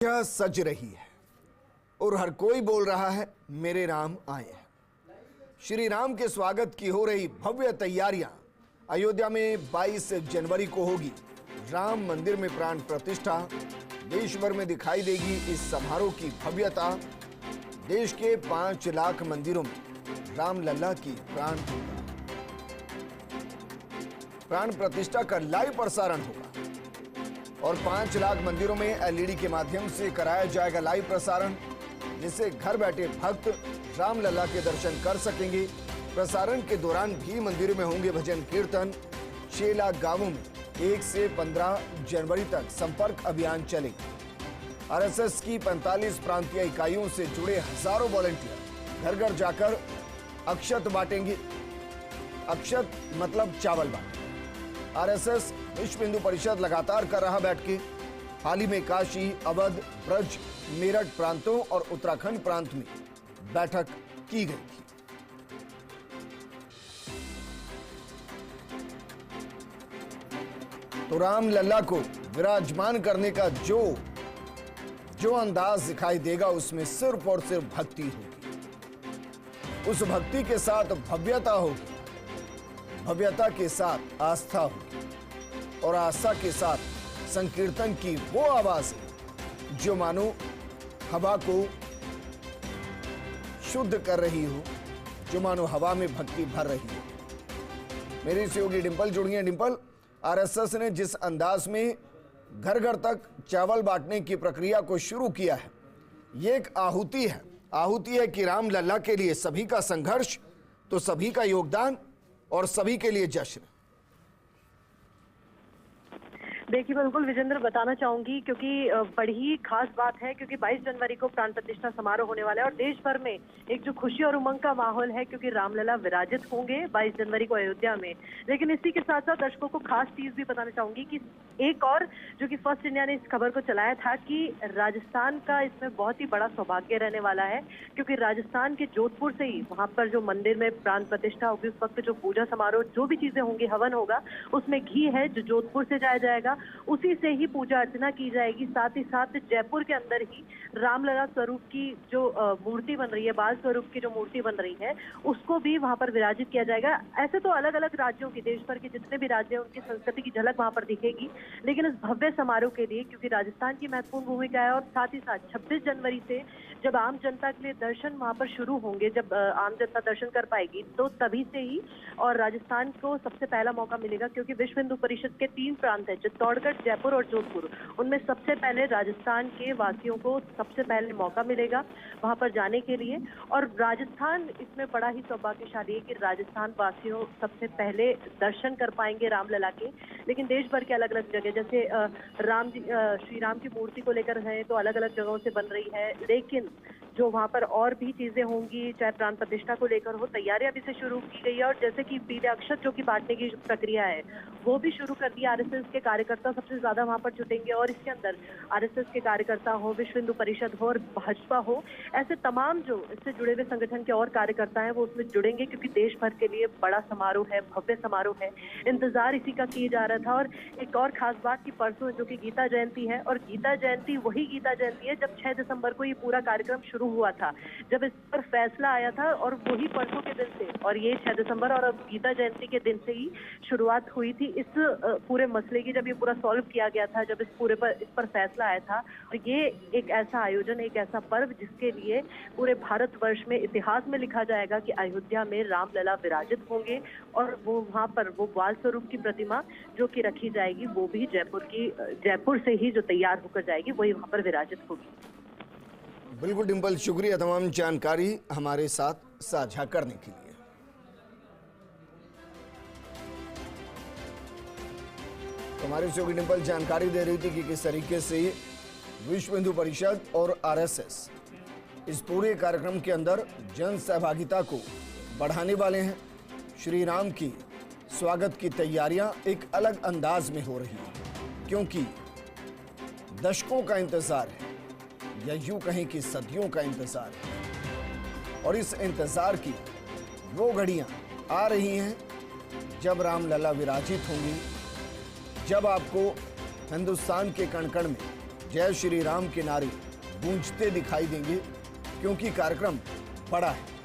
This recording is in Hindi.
यह सज रही है और हर कोई बोल रहा है मेरे राम आए हैं। श्री राम के स्वागत की हो रही भव्य तैयारियां। अयोध्या में 22 जनवरी को होगी राम मंदिर में प्राण प्रतिष्ठा। देश भर में दिखाई देगी इस समारोह की भव्यता। देश के 5 लाख मंदिरों में रामलला की प्राण प्रतिष्ठा का लाइव प्रसारण होगा और 5 लाख मंदिरों में एलईडी के माध्यम से कराया जाएगा लाइव प्रसारण, जिससे घर बैठे भक्त रामलला के दर्शन कर सकेंगे। प्रसारण के दौरान भी मंदिरों में होंगे भजन कीर्तन। 6 लाख गांवों में 1 से 15 जनवरी तक संपर्क अभियान चलेगा। आरएसएस की 45 प्रांतीय इकाइयों से जुड़े हजारों वॉलंटियर घर घर जाकर अक्षत बांटेंगे। अक्षत मतलब चावल बांटेंगे। आरएसएस विश्व हिंदू परिषद लगातार कर रहा बैठकें। हाल ही में काशी, अवध, ब्रज, मेरठ प्रांतों और उत्तराखंड प्रांत में बैठक की गई थी। तो रामलला को विराजमान करने का जो अंदाज दिखाई देगा उसमें सिर्फ और सिर्फ भक्ति होगी। उस भक्ति के साथ भव्यता होगी, भव्यता के साथ आस्था होगी और आस्था के साथ संकीर्तन की वो आवाज है जो मानो हवा को शुद्ध कर रही हो, जो मानो हवा में भक्ति भर रही हो। मेरी सहयोगी डिंपल जुड़ी हैं। डिंपल, आरएसएस ने जिस अंदाज में घर घर तक चावल बांटने की प्रक्रिया को शुरू किया है, ये एक आहुति है कि रामलला के लिए सभी का संघर्ष, तो सभी का योगदान और सभी के लिए जश्न। देखिए, बिल्कुल विजेंद्र, बताना चाहूंगी क्योंकि बड़ी ही खास बात है, क्योंकि 22 जनवरी को प्राण प्रतिष्ठा समारोह होने वाला है और देश भर में एक जो खुशी और उमंग का माहौल है, क्योंकि रामलला विराजित होंगे 22 जनवरी को अयोध्या में। लेकिन इसी के साथ साथ दर्शकों को खास चीज भी बताना चाहूंगी कि एक और जो कि फर्स्ट इंडिया ने इस खबर को चलाया था कि राजस्थान का इसमें बहुत ही बड़ा सौभाग्य रहने वाला है, क्योंकि राजस्थान के जोधपुर से ही वहां पर जो मंदिर में प्राण प्रतिष्ठा होगी, उस वक्त जो पूजा समारोह, जो भी चीजें होंगी, हवन होगा, उसमें घी है जो जोधपुर से जाया जाएगा, उसी से ही पूजा अर्चना की जाएगी। साथ ही साथ जयपुर के अंदर ही रामलला स्वरूप की जो मूर्ति बन रही है, बाल स्वरूप की जो मूर्ति बन रही है, उसको भी वहां पर विराजित किया जाएगा। ऐसे तो अलग अलग राज्यों की, देश भर के जितने भी राज्य हैं, उनकी संस्कृति की झलक वहां पर दिखेगी। लेकिन इस भव्य समारोह के लिए, क्योंकि राजस्थान की महत्वपूर्ण भूमिका है और साथ ही साथ 26 जनवरी से जब आम जनता के लिए दर्शन वहां पर शुरू होंगे, जब आम जनता दर्शन कर पाएगी, तो तभी से ही और राजस्थान को सबसे पहला मौका मिलेगा, क्योंकि विश्व हिंदू परिषद के 3 प्रांत है, चित्तौड़गढ़, जयपुर और जोधपुर, उनमें सबसे पहले राजस्थान के वासियों को सबसे पहले मौका मिलेगा वहां पर जाने के लिए। और राजस्थान इसमें बड़ा ही सौभाग्यशाली है कि राजस्थान वासियों सबसे पहले दर्शन कर पाएंगे रामलला के। लेकिन देश भर के अलग अलग जगह, जैसे श्री राम की मूर्ति को लेकर है तो अलग अलग जगहों से बन रही है, लेकिन जो वहां पर और भी चीजें होंगी, चाहे प्राण प्रतिष्ठा को लेकर हो, तैयारियां अभी से शुरू की गई है। और जैसे कि पीले अक्षत जो कि बांटने की प्रक्रिया है, वो भी शुरू कर दी। आरएसएस के कार्यकर्ता सबसे ज्यादा वहां पर जुटेंगे और इसके अंदर आरएसएस के कार्यकर्ता हो, विश्व हिंदू परिषद हो और भाजपा हो, ऐसे तमाम जो इससे जुड़े हुए संगठन के और कार्यकर्ता हैं, वो उसमें जुड़ेंगे, क्योंकि देश भर के लिए बड़ा समारोह है, भव्य समारोह है। इंतजार इसी का किया जा रहा था। और एक और खास बात कि परसों जो कि गीता जयंती है, और गीता जयंती वही गीता जयंती है जब 6 दिसंबर को ये पूरा कार्यक्रम शुरू हुआ था, जब इस पर फैसला आया था, और वही परसों के दिन से, और ये 6 दिसंबर और अब गीता जयंती के दिन से ही शुरुआत हुई थी इस पूरे मसले की, जब ये पूरा सॉल्व किया गया था, जब इस पर फैसला आया था। तो ये एक ऐसा आयोजन, एक ऐसा पर्व जिसके लिए पूरे भारतवर्ष में इतिहास में लिखा जाएगा कि अयोध्या में रामलला विराजित होंगे और वो वहां पर वो बाल स्वरूप की प्रतिमा जो कि रखी जाएगी, वो भी जयपुर से ही जो तैयार होकर जाएगी, वही वहां पर विराजित होगी। बिल्कुल डिंपल, शुक्रिया तमाम जानकारी हमारे साथ साझा करने के लिए। हमारे सहयोगी डिंपल जानकारी दे रही थी कि किस तरीके से विश्व हिंदू परिषद और आरएसएस इस पूरे कार्यक्रम के अंदर जन सहभागिता को बढ़ाने वाले हैं। श्री राम की स्वागत की तैयारियां एक अलग अंदाज में हो रही हैं, क्योंकि दशकों का इंतजार है, या यूं कहें कि सदियों का इंतजार है। और इस इंतजार की वो घड़ियां आ रही हैं जब रामलला विराजित होंगी, जब आपको हिंदुस्तान के कण कण में जय श्री राम के नारे गूंजते दिखाई देंगे, क्योंकि कार्यक्रम बड़ा है।